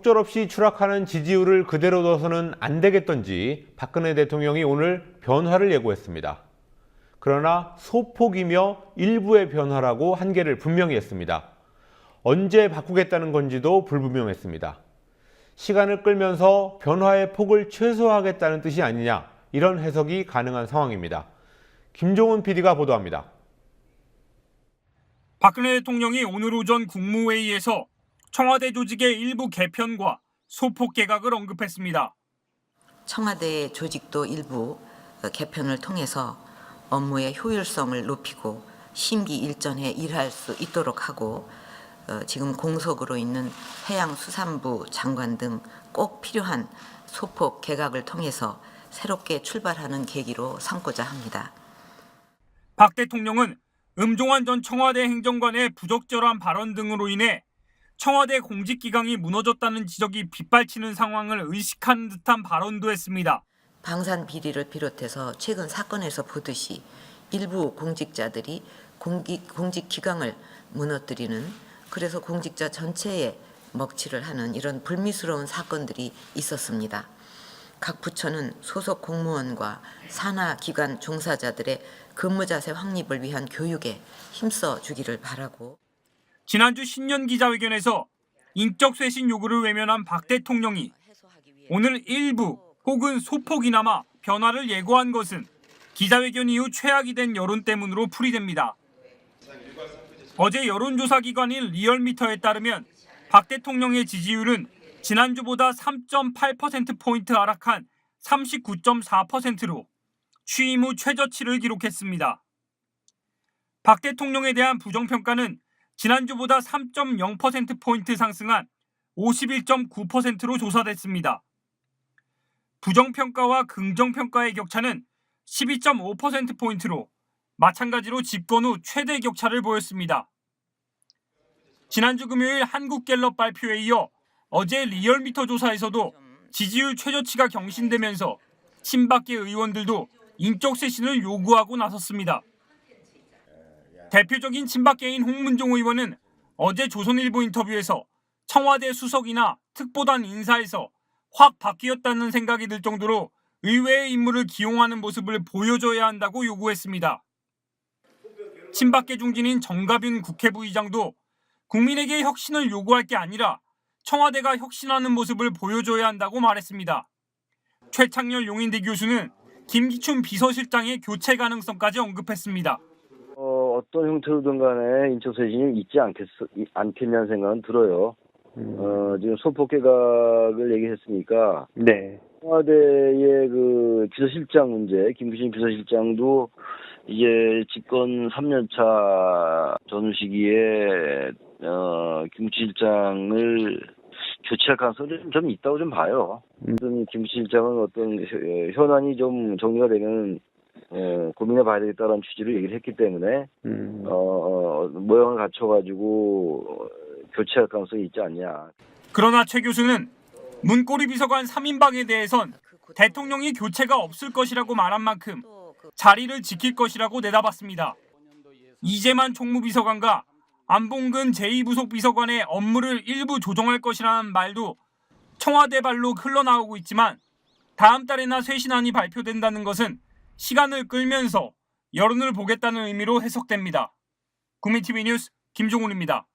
속절없이 추락하는 지지율을 그대로 둬서는 안 되겠던지 박근혜 대통령이 오늘 변화를 예고했습니다. 그러나 소폭이며 일부의 변화라고 한계를 분명히 했습니다. 언제 바꾸겠다는 건지도 불분명했습니다. 시간을 끌면서 변화의 폭을 최소화하겠다는 뜻이 아니냐, 이런 해석이 가능한 상황입니다. 김종훈 PD가 보도합니다. 박근혜 대통령이 오늘 오전 국무회의에서 청와대 조직의 일부 개편과 소폭 개각을 언급했습니다. 청와대 조직도 일부 개편을 통해서 업무의 효율성을 높이고 심기일전에 일할 수 있도록 하고 지금 공석으로 있는 해양수산부 장관 등 꼭 필요한 소폭 개각을 통해서 새롭게 출발하는 계기로 삼고자 합니다. 박 대통령은 음종환 전 청와대 행정관의 부적절한 발언 등으로 인해 청와대 공직기강이 무너졌다는 지적이 빗발치는 상황을 의식한 듯한 발언도 했습니다. 방산 비리를 비롯해서 최근 사건에서 보듯이 일부 공직자들이 공직기강을 무너뜨리는, 그래서 공직자 전체에 먹칠을 하는 이런 불미스러운 사건들이 있었습니다. 각 부처는 소속 공무원과 산하기관 종사자들의 근무자세 확립을 위한 교육에 힘써 주기를 바라고, 지난주 신년 기자회견에서 인적 쇄신 요구를 외면한 박 대통령이 오늘 일부 혹은 소폭이나마 변화를 예고한 것은 기자회견 이후 최악이 된 여론 때문으로 풀이됩니다. 어제 여론조사 기관인 리얼미터에 따르면 박 대통령의 지지율은 지난주보다 3.8%포인트 하락한 39.4%로 취임 후 최저치를 기록했습니다. 박 대통령에 대한 부정평가는 지난주보다 3.0%포인트 상승한 51.9%로 조사됐습니다. 부정평가와 긍정평가의 격차는 12.5%포인트로 마찬가지로 집권 후 최대 격차를 보였습니다. 지난주 금요일 한국갤럽 발표에 이어 어제 리얼미터 조사에서도 지지율 최저치가 경신되면서 친박계 의원들도 인적 쇄신을 요구하고 나섰습니다. 대표적인 친박계인 홍문종 의원은 어제 조선일보 인터뷰에서 청와대 수석이나 특보단 인사에서 확 바뀌었다는 생각이 들 정도로 의외의 인물을 기용하는 모습을 보여줘야 한다고 요구했습니다. 친박계 중진인 정가빈 국회부의장도 국민에게 혁신을 요구할 게 아니라 청와대가 혁신하는 모습을 보여줘야 한다고 말했습니다. 최창렬 용인대 교수는 김기춘 비서실장의 교체 가능성까지 언급했습니다. 어떤 형태로든 간에 인적 쇄신이 있지 않겠냐는 생각은 들어요. 지금 소폭 개각을 얘기했으니까. 네. 청와대의 그 비서실장 문제, 김기춘 비서실장도 이제 집권 3년차 전 시기에 김 실장을 교체할 가능성이 좀 있다고 좀 봐요. 김 실장은 어떤 현안이 좀 정리가 되면 고민해 봐야 되겠다는 취지로 얘기를 했기 때문에 모양을 갖춰가지고 교체할 가능성이 있지 않냐. 그러나 최 교수는 문고리 비서관 3인방에 대해선 대통령이 교체가 없을 것이라고 말한 만큼 자리를 지킬 것이라고 내다봤습니다. 이재만 총무비서관과 안봉근 제2부속 비서관의 업무를 일부 조정할 것이라는 말도 청와대 발로 흘러나오고 있지만 다음 달에나 쇄신안이 발표된다는 것은 시간을 끌면서 여론을 보겠다는 의미로 해석됩니다. 국민TV 뉴스 김종훈입니다.